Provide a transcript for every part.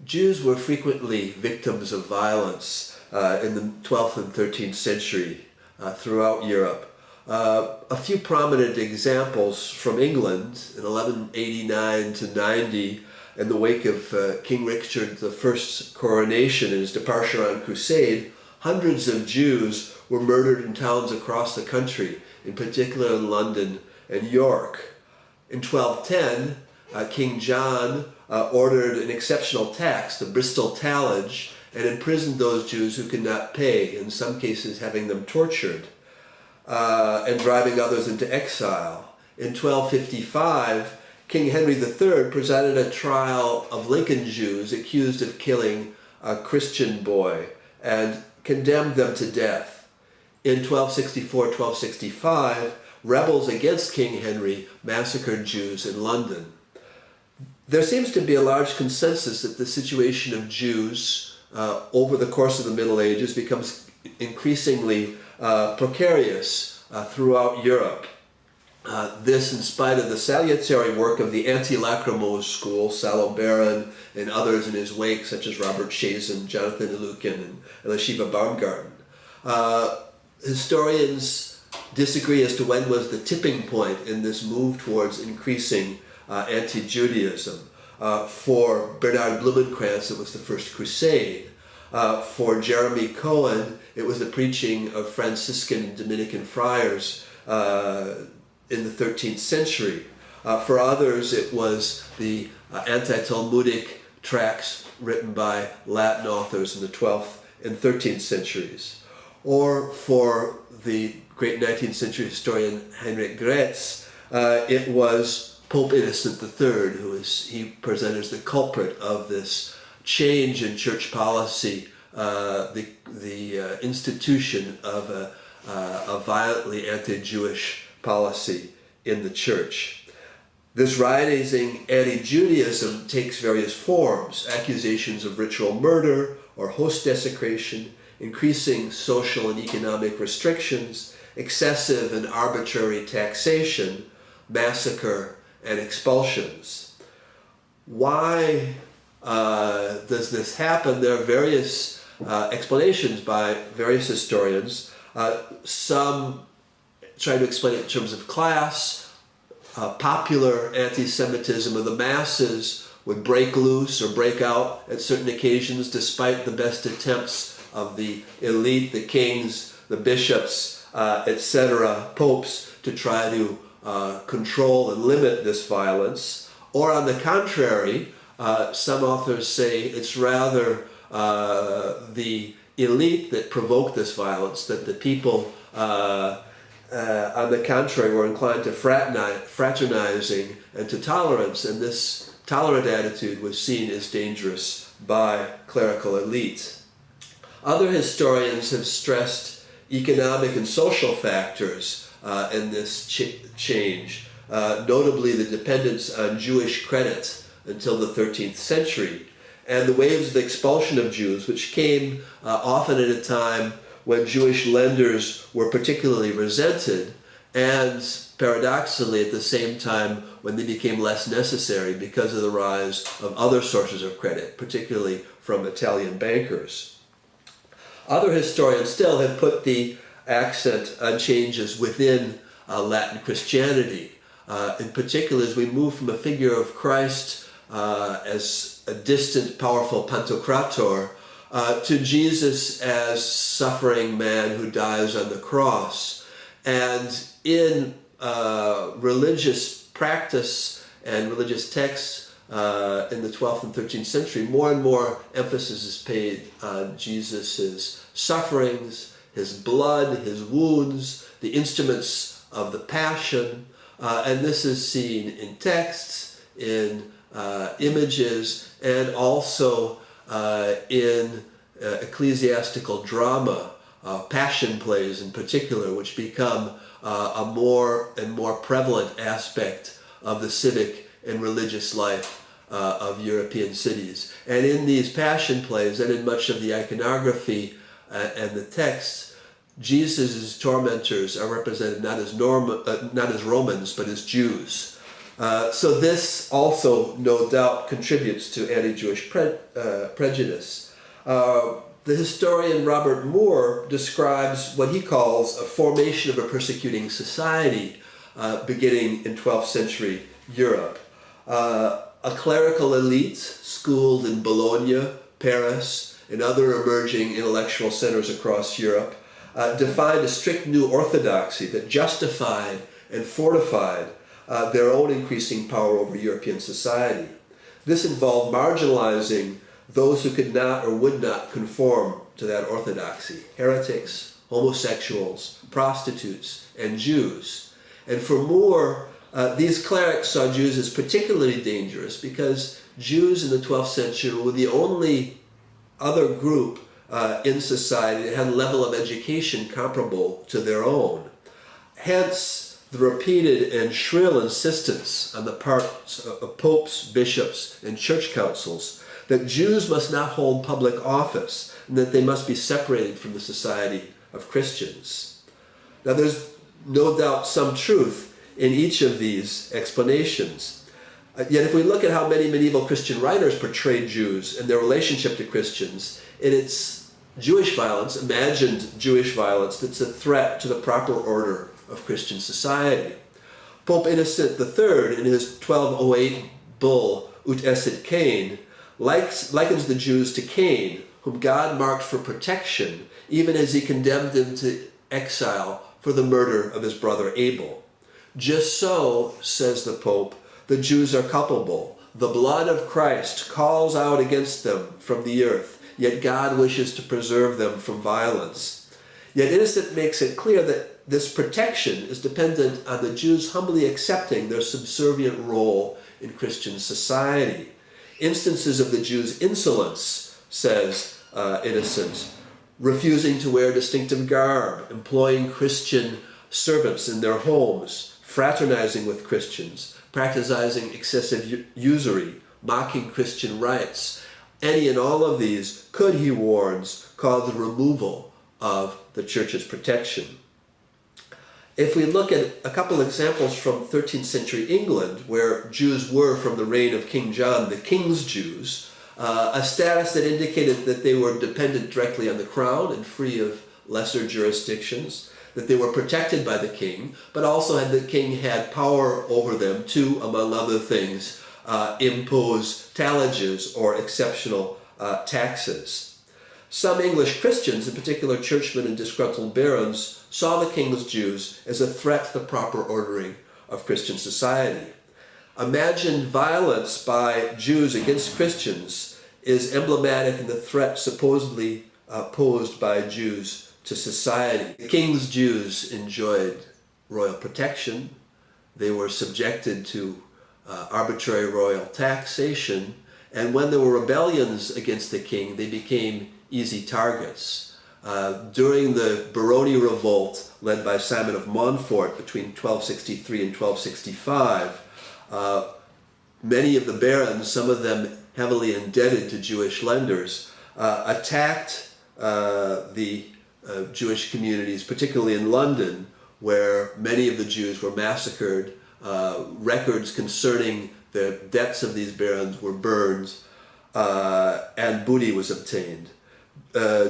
Jews were frequently victims of violence in the 12th and 13th century throughout Europe. A few prominent examples from England in 1189 to 90, in the wake of King Richard I's coronation and his departure on crusade. Hundreds of Jews were murdered in towns across the country, in particular in London and York. In 1210, King John ordered an exceptional tax, the Bristol tallage, and imprisoned those Jews who could not pay, in some cases having them tortured, and driving others into exile. In 1255, King Henry III presided a trial of Lincoln Jews accused of killing a Christian boy and condemned them to death. In 1264-1265, rebels against King Henry massacred Jews in London. There seems to be a large consensus that the situation of Jews over the course of the Middle Ages becomes increasingly precarious throughout Europe. This in spite of the salutary work of the anti-lachrymose school, Salo-Baron and others in his wake, such as Robert Chazen, Jonathan Ilukin, and Elishiva Baumgarten. Historians disagree as to when was the tipping point in this move towards increasing anti-Judaism. For Bernard Blumenkranz, it was the First Crusade. For Jeremy Cohen, it was the preaching of Franciscan and Dominican friars in the 13th century. For others, it was the anti-Talmudic tracts written by Latin authors in the 12th and 13th centuries. Or for the great 19th century historian Heinrich Gretz, it was Pope Innocent III, he presented as the culprit of this change in church policy, the institution of a violently anti-Jewish policy in the church. This rising anti-Judaism takes various forms: accusations of ritual murder or host desecration, increasing social and economic restrictions, excessive and arbitrary taxation, massacre, and expulsions. Why does this happen? There are various explanations by various historians. Some try to explain it in terms of class. Popular anti-Semitism of the masses would break loose or break out at certain occasions despite the best attempts of the elite, the kings, the bishops, etc., popes, to try to control and limit this violence. Or on the contrary, some authors say it's rather the elite that provoked this violence, that the people on the contrary were inclined to fraternizing and to tolerance, and this tolerant attitude was seen as dangerous by clerical elite. Other historians have stressed economic and social factors in this change, notably the dependence on Jewish credit until the 13th century, and the waves of expulsion of Jews, which came often at a time when Jewish lenders were particularly resented, and paradoxically at the same time when they became less necessary because of the rise of other sources of credit, particularly from Italian bankers. Other historians still have put the accent on changes within Latin Christianity, in particular as we move from a figure of Christ as a distant, powerful Pantocrator to Jesus as suffering man who dies on the cross. And in religious practice and religious texts in the 12th and 13th century, more and more emphasis is paid on Jesus' sufferings, his blood, his wounds, the instruments of the passion, and this is seen in texts, in images, and also in ecclesiastical drama, passion plays in particular, which become a more and more prevalent aspect of the civic and religious life of European cities. And in these passion plays, and in much of the iconography and the texts, Jesus' tormentors are represented not as Romans, but as Jews. So this also, no doubt, contributes to anti-Jewish prejudice. The historian Robert Moore describes what he calls a formation of a persecuting society beginning in 12th century Europe. A clerical elite schooled in Bologna, Paris, and other emerging intellectual centers across Europe defined a strict new orthodoxy that justified and fortified their own increasing power over European society. This involved marginalizing those who could not or would not conform to that orthodoxy: heretics, homosexuals, prostitutes, and Jews. And for Moore, these clerics saw Jews as particularly dangerous because Jews in the 12th century were the only other group in society that had a level of education comparable to their own. Hence, the repeated and shrill insistence on the part of popes, bishops, and church councils that Jews must not hold public office and that they must be separated from the society of Christians. Now, there's no doubt some truth in each of these explanations. Yet if we look at how many medieval Christian writers portrayed Jews and their relationship to Christians, it's Jewish violence, imagined Jewish violence, that's a threat to the proper order of Christian society. Pope Innocent III, in his 1208 bull Ut Esit Cain, likens the Jews to Cain, whom God marked for protection, even as he condemned him to exile for the murder of his brother Abel. Just so, says the Pope, the Jews are culpable. The blood of Christ calls out against them from the earth, yet God wishes to preserve them from violence. Yet Innocent makes it clear that this protection is dependent on the Jews humbly accepting their subservient role in Christian society. Instances of the Jews' insolence, says Innocent, refusing to wear distinctive garb, employing Christian servants in their homes, fraternizing with Christians, practicing excessive usury, mocking Christian rites. Any and all of these could, he warns, cause the removal of the church's protection. If we look at a couple examples from 13th century England, where Jews were, from the reign of King John, the King's Jews, a status that indicated that they were dependent directly on the crown and free of lesser jurisdictions, that they were protected by the king, but also the king had power over them to, among other things, impose tallages or exceptional taxes. Some English Christians, in particular churchmen and disgruntled barons, saw the king's Jews as a threat to the proper ordering of Christian society. Imagined violence by Jews against Christians is emblematic in the threat supposedly posed by Jews to society. The king's Jews enjoyed royal protection. They were subjected to arbitrary royal taxation, and when there were rebellions against the king, they became easy targets. During the Baroni Revolt, led by Simon of Montfort between 1263 and 1265, many of the barons, some of them heavily indebted to Jewish lenders, attacked the Jewish communities, particularly in London, where many of the Jews were massacred. Records concerning the debts of these barons were burned, and booty was obtained.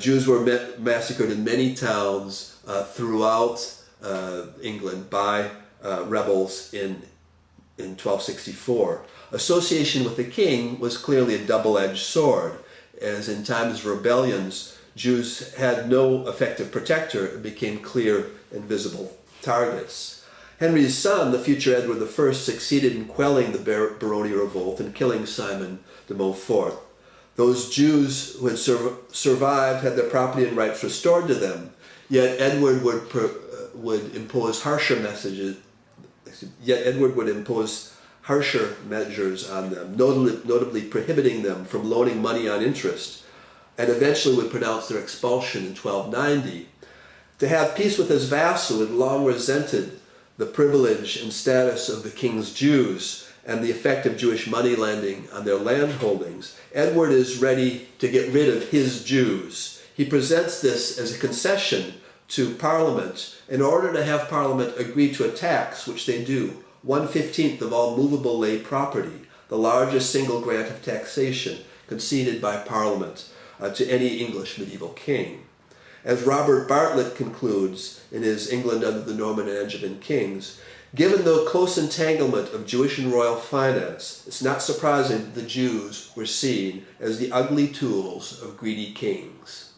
Jews were massacred in many towns throughout England by rebels in 1264. Association with the king was clearly a double-edged sword, as in times of rebellions, Jews had no effective protector and became clear and visible targets. Henry's son, the future Edward I, succeeded in quelling the Baroni Revolt and killing Simon de Montfort. Those Jews who had survived had their property and rights restored to them, yet Edward would impose harsher measures on them, notably prohibiting them from loaning money on interest, and eventually would pronounce their expulsion in 1290. To have peace with his vassal who had long resented the privilege and status of the king's Jews and the effect of Jewish money lending on their land holdings, Edward is ready to get rid of his Jews. He presents this as a concession to Parliament in order to have Parliament agree to a tax, which they do, 1/15 of all movable lay property, the largest single grant of taxation conceded by Parliament to any English medieval king. As Robert Bartlett concludes in his England under the Norman and Angevin Kings, given the close entanglement of Jewish and royal finance, it's not surprising the Jews were seen as the ugly tools of greedy kings.